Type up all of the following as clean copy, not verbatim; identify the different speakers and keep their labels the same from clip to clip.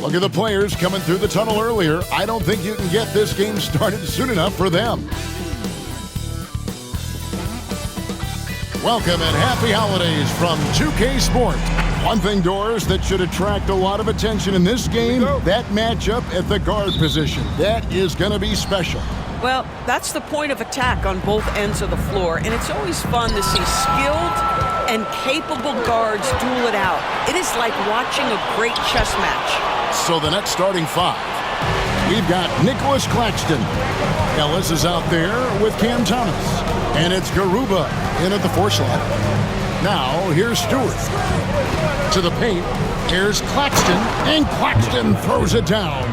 Speaker 1: Look at the players coming through the tunnel earlier. I don't think you can get this game started soon enough for them. Welcome and happy holidays from 2K Sports. One thing, Doris, that should attract a lot of attention in this game, that matchup at the guard position. That is going to be special.
Speaker 2: Well, that's the point of attack on both ends of the floor, and it's always fun to see skilled and capable guards duel it out. It is like watching a great chess match.
Speaker 1: So the next starting five, we've got Nicholas Claxton. Ellis is out there with Cam Thomas. And it's Garuba in at the 4 slot. Now, here's Stewart. To the paint, here's Claxton, and Claxton throws it down.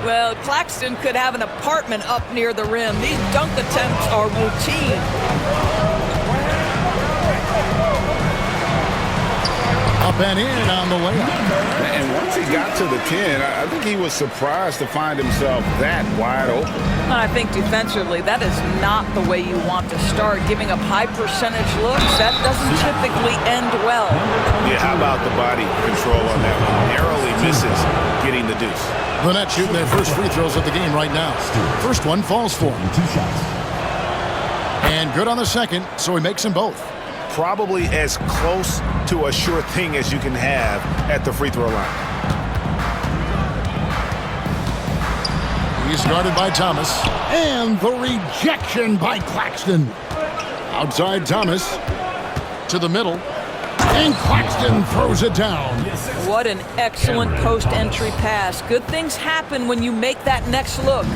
Speaker 2: Well, Claxton could have an apartment up near the rim. These dunk attempts are routine.
Speaker 1: Up and in on the layup.
Speaker 3: And once he got to the 10, I think he was surprised to find himself that wide open.
Speaker 2: I think defensively, that is not the way you want to start. Giving up high percentage looks, that doesn't typically end well.
Speaker 3: Yeah, how about the body control on that one? Narrowly misses getting the deuce.
Speaker 1: The Nets shooting their first free throws of the game right now. First one falls for him. 2 shots. And good on the second, so he makes them both.
Speaker 3: Probably as close to a sure thing as you can have at the free throw line.
Speaker 1: He's guarded by Thomas. And the rejection by Claxton. Outside Thomas. To the middle. And Claxton throws it down.
Speaker 2: What an excellent post-entry pass. Good things happen when you make that next look.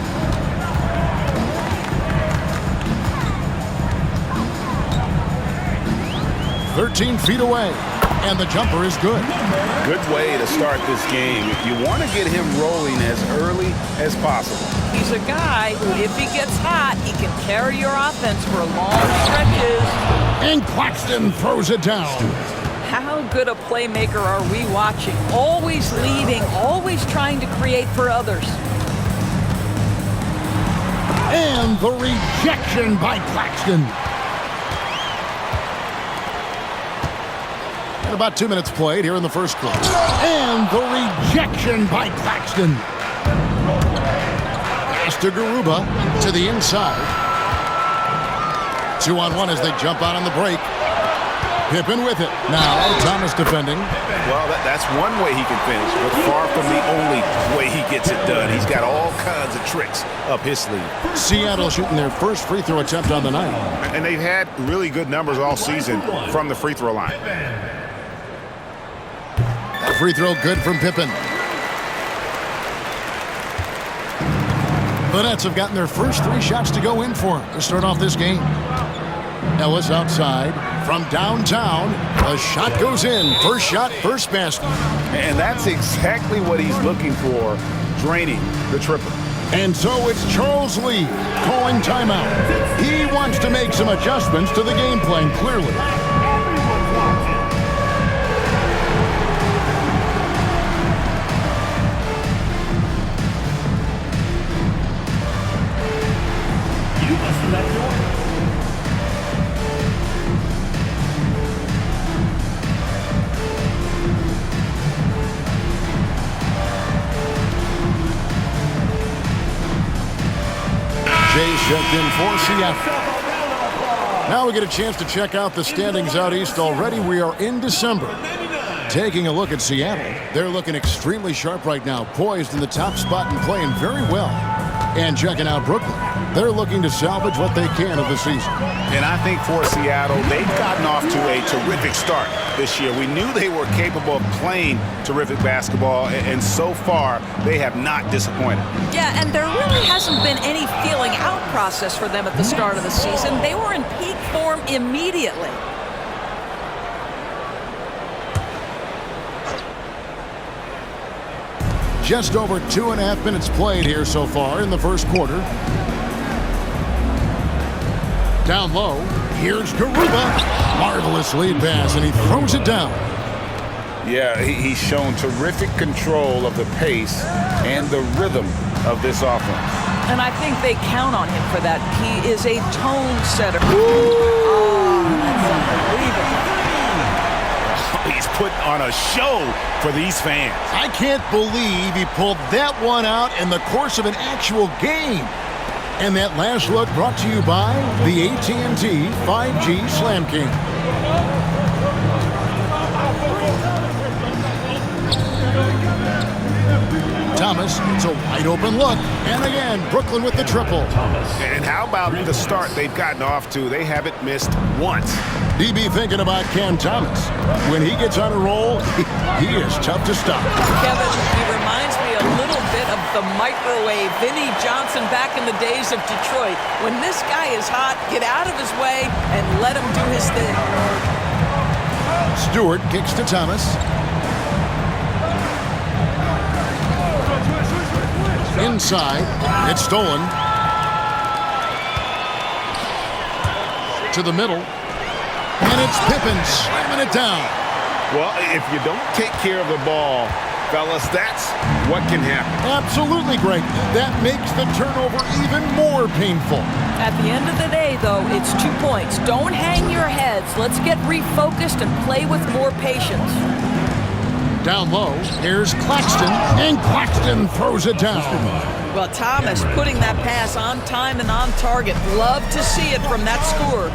Speaker 1: 13 feet away, and the jumper is good.
Speaker 3: Good way to start this game. You want to get him rolling as early as possible.
Speaker 2: He's a guy who, if he gets hot, he can carry your offense for long stretches.
Speaker 1: And Claxton throws it down.
Speaker 2: How good a playmaker are we watching? Always leading, always trying to create for others.
Speaker 1: And the rejection by Claxton. About 2 minutes played here in the first quarter. And the rejection by Claxton. Pass to Garuba to the inside. 2-on-1 as they jump out on the break. Pippen with it. Now Thomas defending.
Speaker 3: Well, that's one way he can finish, but far from the only way he gets it done. He's got all kinds of tricks up his sleeve.
Speaker 1: Seattle shooting their first free throw attempt on the night.
Speaker 3: And they've had really good numbers all season from the free throw line.
Speaker 1: Free throw good from Pippen. The Nets have gotten their first 3 shots to go in for him to start off this game. Ellis outside from downtown. The shot goes in. First shot, first basket.
Speaker 3: And that's exactly what he's looking for, draining the triple.
Speaker 1: And so it's Charles Lee calling timeout. He wants to make some adjustments to the game plan, clearly. Jay checked in for Seattle. Now we get a chance to check out the standings out east already. We are in December. Taking a look at Seattle, they're looking extremely sharp right now, poised in the top spot and playing very well. And checking out Brooklyn, they're looking to salvage what they can of the season.
Speaker 3: And I think for Seattle, they've gotten off to a terrific start this year. We knew they were capable of playing terrific basketball, and so far, they have not disappointed.
Speaker 2: Yeah, and there really hasn't been any feeling out process for them at the start of the season. They were in peak form immediately.
Speaker 1: Just over 2.5 minutes played here so far in the first quarter. Down low, here's Garuba. Marvelous lead pass, and he throws it down.
Speaker 3: Yeah, he's shown terrific control of the pace and the rhythm of this offense.
Speaker 2: And I think they count on him for that. He is a tone setter. Oh, that's unbelievable.
Speaker 3: He's put on a show for these fans.
Speaker 1: I can't believe he pulled that one out in the course of an actual game. And that last look brought to you by the AT&T 5G Slam King. Thomas, it's a wide open look. And again, Brooklyn with the triple.
Speaker 3: And how about the start they've gotten off to? They haven't missed once.
Speaker 1: DB thinking about Cam Thomas. When he gets on a roll, he is tough to stop.
Speaker 2: Kevin, he reminds me a little bit of the microwave Vinnie Johnson back in the days of Detroit. When this guy is hot, get out of his way and let him do his thing.
Speaker 1: Stewart kicks to Thomas. Inside, it's stolen. To the middle. And it's Pippen slamming it down.
Speaker 3: Well, if you don't take care of the ball, fellas, that's what can happen.
Speaker 1: Absolutely, Greg. That makes the turnover even more painful.
Speaker 4: At the end of the day, though, it's 2 points. Don't hang your heads. Let's get refocused and play with more patience.
Speaker 1: Down low, here's Claxton, and Claxton throws it down.
Speaker 2: Well, Thomas putting that pass on time and on target. Love to see it from that score.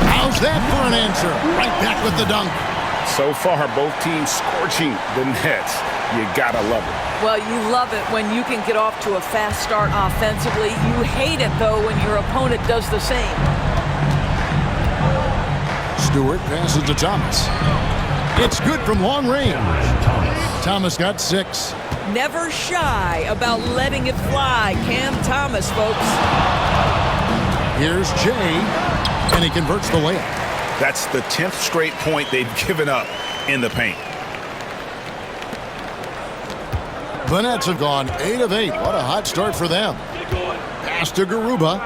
Speaker 1: How's that for an answer? Right back with the dunk.
Speaker 3: So far, both teams scorching the nets. You gotta love it.
Speaker 4: Well, you love it when you can get off to a fast start offensively. You hate it, though, when your opponent does the same.
Speaker 1: Stewart passes to Thomas. It's good from long range. Thomas got 6.
Speaker 2: Never shy about letting it fly. Cam Thomas, folks.
Speaker 1: Here's Jay, and he converts the layup.
Speaker 3: That's the 10th straight point they've given up in the paint.
Speaker 1: The Nets have gone 8 of 8. What a hot start for them. Pass to Garuba.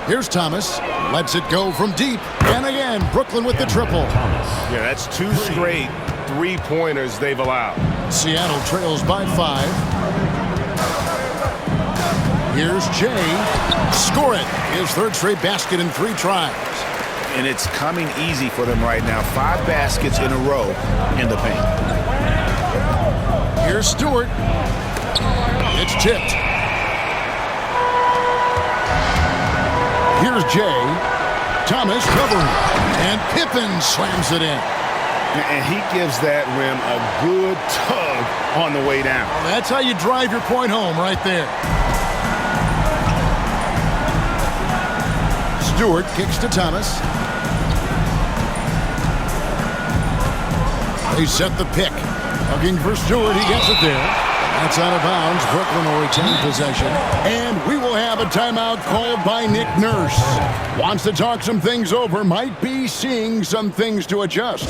Speaker 1: Here's Thomas. Lets it go from deep. And again, Brooklyn with the triple.
Speaker 3: Yeah, that's 2 straight three-pointers they've allowed.
Speaker 1: Seattle trails by 5. Here's Jay. Score it. His 3rd straight basket in 3 tries.
Speaker 3: And it's coming easy for them right now. 5 baskets in a row in the paint.
Speaker 1: Here's Stewart. It's tipped. Here's Jay. Thomas covering. And Pippen slams it in.
Speaker 3: And he gives that rim a good tug on the way down.
Speaker 1: That's how you drive your point home right there. Stewart kicks to Thomas. They set the pick. Hugging for Stewart. He gets it there. That's out of bounds. Brooklyn will retain possession. And we will have a timeout called by Nick Nurse. Wants to talk some things over. Might be seeing some things to adjust.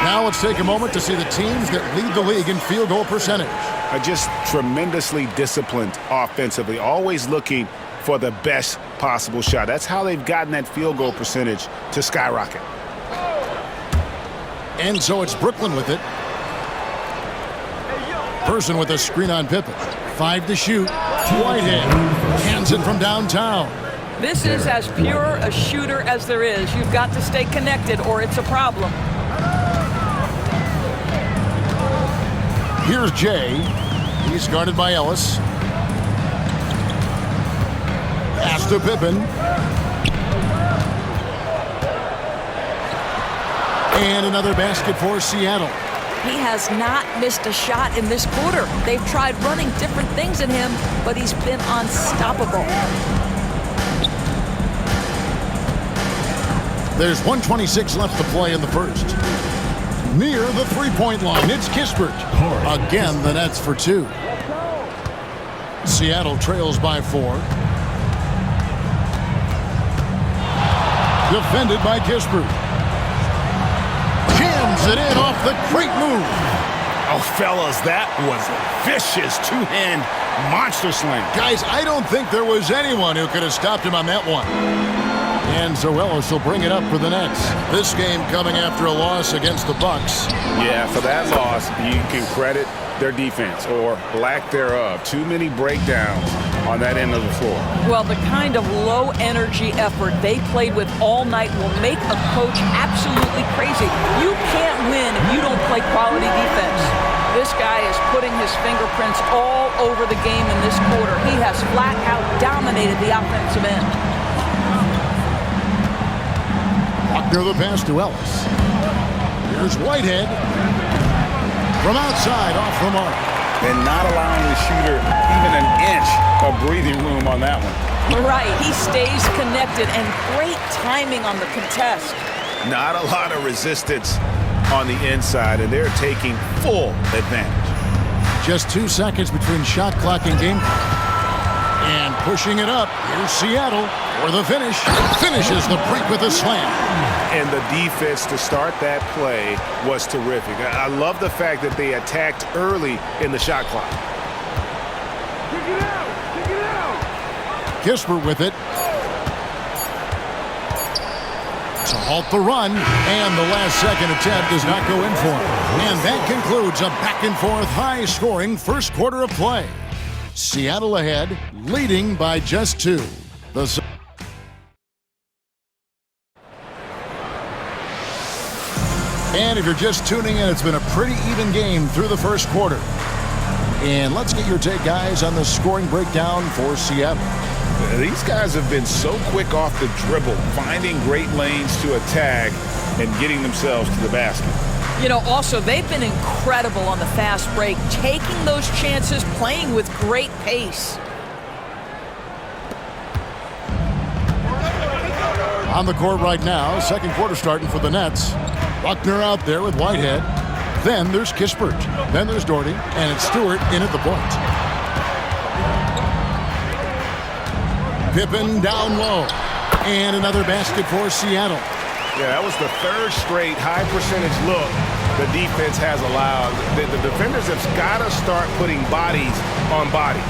Speaker 1: Now let's take a moment to see the teams that lead the league in field goal percentage.
Speaker 3: Are just tremendously disciplined offensively, always looking for the best possible shot. That's how they've gotten that field goal percentage to skyrocket.
Speaker 1: And so it's Brooklyn with it. Person with a screen on Pippen. 5 to shoot. Whitehead hands it from downtown.
Speaker 2: This is as pure a shooter as there is. You've got to stay connected or it's a problem.
Speaker 1: Here's Jay. He's guarded by Ellis. Pass to Pippen. And another basket for Seattle.
Speaker 4: He has not missed a shot in this quarter. They've tried running different things at him, but he's been unstoppable.
Speaker 1: There's 1:26 left to play in the first. Near the three-point line, it's Kispert. Again, the Nets for 2. Seattle trails by 4. Defended by Kispert. Jams it in off the great move.
Speaker 3: Oh, fellas, that was a vicious two-hand monster slam.
Speaker 1: Guys, I don't think there was anyone who could have stopped him on that one. And Ellis will bring it up for the Nets. This game coming after a loss against the Bucks.
Speaker 3: Yeah, for that loss, you can credit their defense or lack thereof. Too many breakdowns on that end of the floor.
Speaker 2: Well, the kind of low-energy effort they played with all night will make a coach absolutely crazy. You can't win if you don't play quality defense.
Speaker 4: This guy is putting his fingerprints all over the game in this quarter. He has flat out dominated the offensive end.
Speaker 1: Buckner the pass to Ellis. Here's Whitehead. From outside, off the mark.
Speaker 3: And not allowing the shooter even an inch of breathing room on that one.
Speaker 4: Right, he stays connected, and great timing on the contest.
Speaker 3: Not a lot of resistance on the inside, and they're taking full advantage.
Speaker 1: Just 2 seconds between shot clock and game clock. And pushing it up, here's Seattle for the finish. Finishes the break with a slam.
Speaker 3: And the defense to start that play was terrific. I love the fact that they attacked early in the shot clock.
Speaker 1: Kispert with it. To halt the run, and the last second attempt does not go in for him. And that concludes a back-and-forth, high-scoring first quarter of play. Seattle ahead, leading by just 2. And if you're just tuning in, it's been a pretty even game through the first quarter. And let's get your take, guys, on the scoring breakdown for Seattle.
Speaker 3: These guys have been so quick off the dribble, finding great lanes to attack and getting themselves to the basket.
Speaker 4: You know, also, they've been incredible on the fast break, taking those chances, playing with great pace.
Speaker 1: On the court right now, second quarter starting for the Nets. Buckner out there with Whitehead. Then there's Kispert. Then there's Doherty. And it's Stewart in at the point. Pippen down low. And another basket for Seattle.
Speaker 3: Yeah, that was the third straight high percentage look the defense has allowed. The defenders have got to start putting bodies on bodies.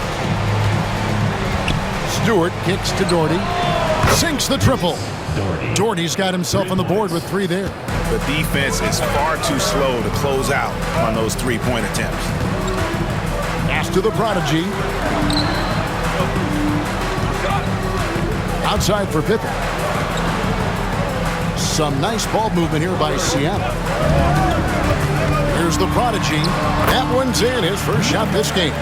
Speaker 1: Stewart kicks to Doherty. Sinks the triple. Doherty's got himself on the board with 3 there.
Speaker 3: The defense is far too slow to close out on those three-point attempts.
Speaker 1: Pass to the prodigy. Outside for Pippen. Some nice ball movement here by Seattle. Here's the prodigy. That one's in, his first shot this game.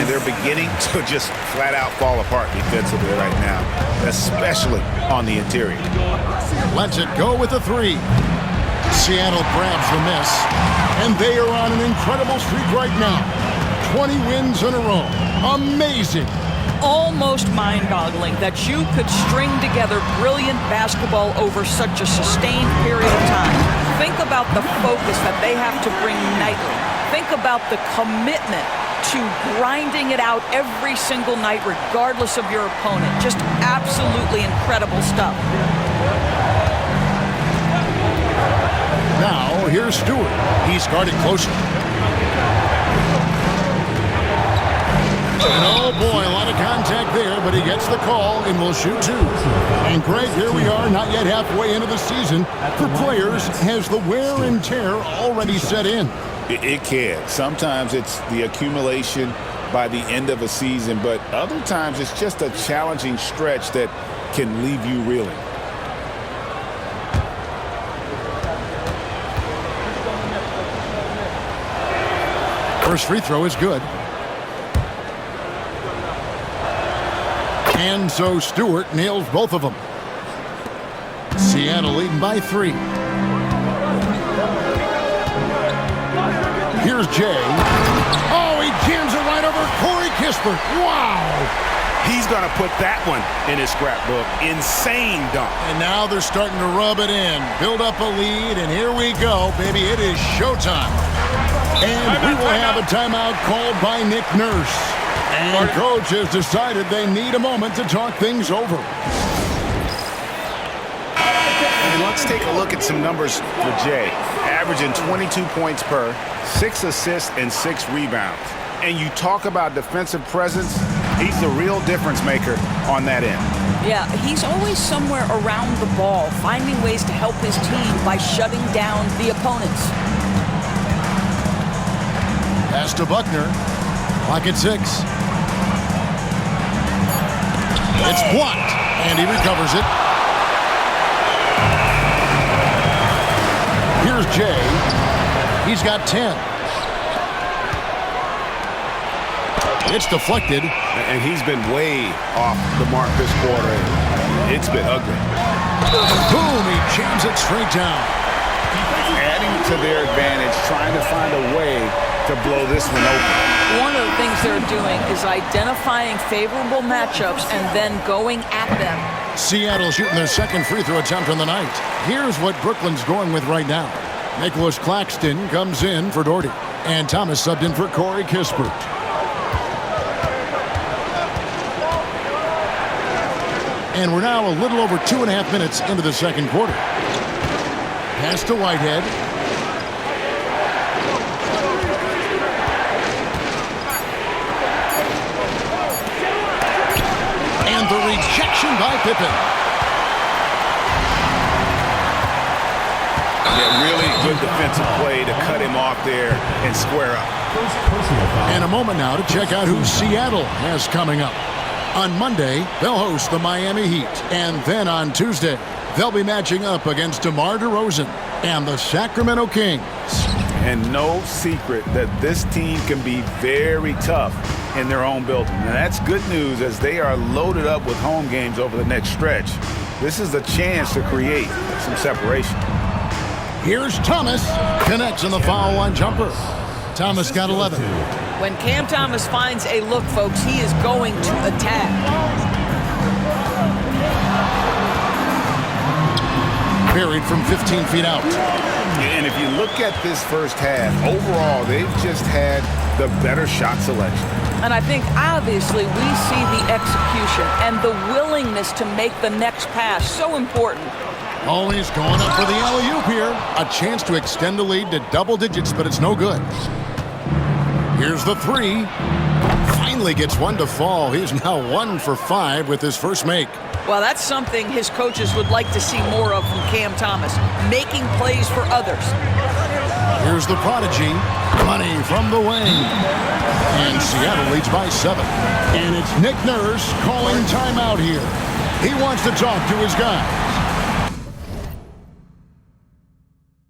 Speaker 3: And they're beginning to just flat out fall apart defensively right now, especially on the interior.
Speaker 1: Lets it go with the 3. Seattle grabs the miss, and they are on an incredible streak right now. 20 wins in a row. Amazing.
Speaker 4: Almost mind-boggling that you could string together brilliant basketball over such a sustained period of time. Think about the focus that they have to bring nightly. Think about the commitment to grinding it out every single night regardless of your opponent. Just absolutely incredible stuff.
Speaker 1: Now, here's Stewart. He's guarded closer. And oh boy, a lot of contact there, but he gets the call and will shoot 2. And Greg, here we are, not yet halfway into the season. For players, has the wear and tear already set in?
Speaker 3: It can. Sometimes it's the accumulation by the end of a season, but other times it's just a challenging stretch that can leave you reeling.
Speaker 1: First free throw is good. And so Stewart nails both of them. Seattle leading by 3. Here's Jay. Oh, he jams it right over Corey Kispert. Wow.
Speaker 3: He's going to put that one in his scrapbook. Insane dunk.
Speaker 1: And now they're starting to rub it in. Build up a lead, and here we go, baby. It is showtime. And we will have a timeout called by Nick Nurse. And coach has decided they need a moment to talk things over.
Speaker 3: And let's take a look at some numbers for Jay. Averaging 22 points per, 6 assists, and 6 rebounds. And you talk about defensive presence, he's the real difference maker on that end.
Speaker 4: Yeah, he's always somewhere around the ball, finding ways to help his team by shutting down the opponents.
Speaker 1: Pass to Buckner. Clock at 6. It's blocked, and he recovers it. Here's Jay. He's got 10. It's deflected.
Speaker 3: And he's been way off the mark this quarter. It's been ugly.
Speaker 1: Boom, he jams it straight down.
Speaker 3: Adding to their advantage, trying to find a way to blow this one open.
Speaker 4: One of the things they're doing is identifying favorable matchups and then going at them.
Speaker 1: Seattle shooting their second free throw attempt on the night. Here's what Brooklyn's going with right now. Nicholas Claxton comes in for Doherty. And Thomas subbed in for Corey Kispert. And we're now a little over 2.5 minutes into the second quarter. Pass to Whitehead. And the rejection by Pippen.
Speaker 3: Yeah, really good defensive play to cut him off there and square up.
Speaker 1: And a moment now to check out who Seattle has coming up. On Monday, they'll host the Miami Heat. And then on Tuesday, they'll be matching up against DeMar DeRozan and the Sacramento Kings.
Speaker 3: And no secret that this team can be very tough in their own building. And that's good news as they are loaded up with home games over the next stretch. This is a chance to create some separation.
Speaker 1: Here's Thomas. Connects on the foul line jumper. Thomas got 11.
Speaker 4: When Cam Thomas finds a look, folks, he is going to attack.
Speaker 1: Buried from 15 feet out.
Speaker 3: And if you look at this first half, overall, they've just had the better shot selection.
Speaker 4: And I think, obviously, we see the execution and the willingness to make the next pass so important.
Speaker 1: Always going up for the alley-oop here. A chance to extend the lead to double digits, but it's no good. Here's the three. Finally gets one to fall. He's now 1 for 5 with his first make.
Speaker 4: Well, that's something his coaches would like to see more of from Cam Thomas, making plays for others.
Speaker 1: Here's the prodigy. Money from the wing. And Seattle leads by 7. And it's Nick Nurse calling timeout here. He wants to talk to his guys.